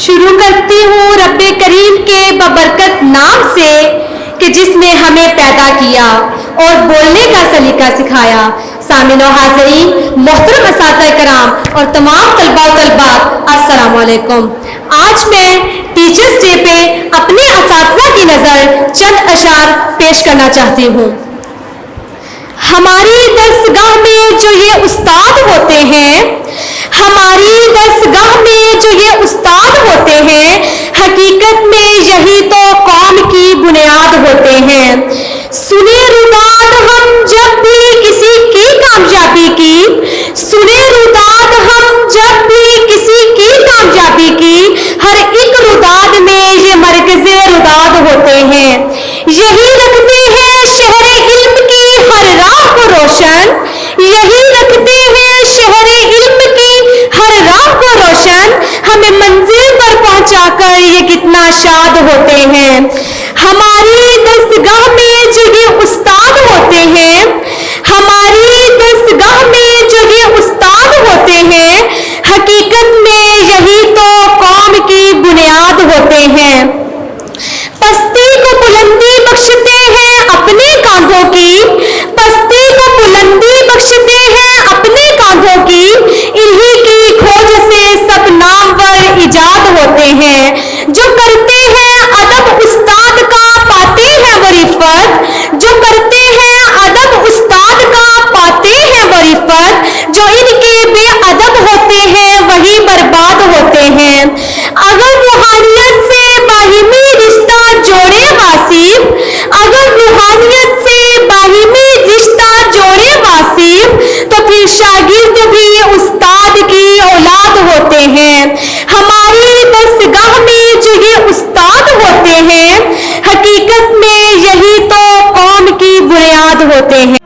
شروع کرتی ہوں رب کریم کے ببرکت نام سے کہ جس نے ہمیں پیدا کیا اور بولنے کا سلیقہ سکھایا۔ سامعین و حاضرین، محترم اساتذہ کرام اور تمام طلباء و طالبات، السلام علیکم۔ آج میں ٹیچرز ڈے پہ اپنے اساتذہ کی نظر چند اشعار پیش کرنا چاہتی ہوں۔ ہماری درسگاہ میں جو یہ استاد ہوتے ہیں، ہماری درسگاہ میں جو یہ استاد ہوتے ہیں، حقیقت میں یہی تو قوم کی بنیاد ہوتے ہیں۔ سنے روداد ہم جب بھی کسی کی کامیابی کی، سنے روداد ہم جب بھی کسی کی کامیابی کی، ہر ایک روداد میں یہ مرکز روداد ہوتے ہیں۔ یہی رکھتے ہیں شہر علم کی ہر راہ کو روشن، یہی رکھتے ہیں شہر علم کی ہر راہ کو روشن، ہمیں منزل پر پہنچا کر یہ کتنا شاد ہوتے ہیں۔ ہماری درسگاہ میں جو یہ استاد ہوتے ہیں، ہماری درسگاہ میں جو یہ استاد ہوتے ہیں، حقیقت میں یہی تو قوم کی بنیاد ہوتے ہیں۔ پستی کو بلندی بخشتے ہیں اپنے کاندھوں کی، پستی کو بلندی بخشتے ہیں اپنے کاندھوں کی، انہی کی کھوج سے سب نامور ایجاد ہوتے ہیں۔ جو کرتے ہیں ادب استاد کا پاتے ہیں وہ رفعت، جو کرتے ہیں ادب استاد کا پاتے ہیں وہ رفعت، جو ان کے بے ادب ہوتے ہیں وہی برباد ہوتے ہیں۔ اگر روحانیت سے باہمی رشتہ جوڑے واصف، اگر روحانیت سے باہمی رشتہ جوڑے واصف، تو پھر شاگرد بھی استاد کی اولاد ہوتے ہیں۔ ہماری درسگاہ میں جو یہ استاد ہوتے ہیں، حقیقت میں یہی تو قوم کی بنیاد ہوتے ہیں۔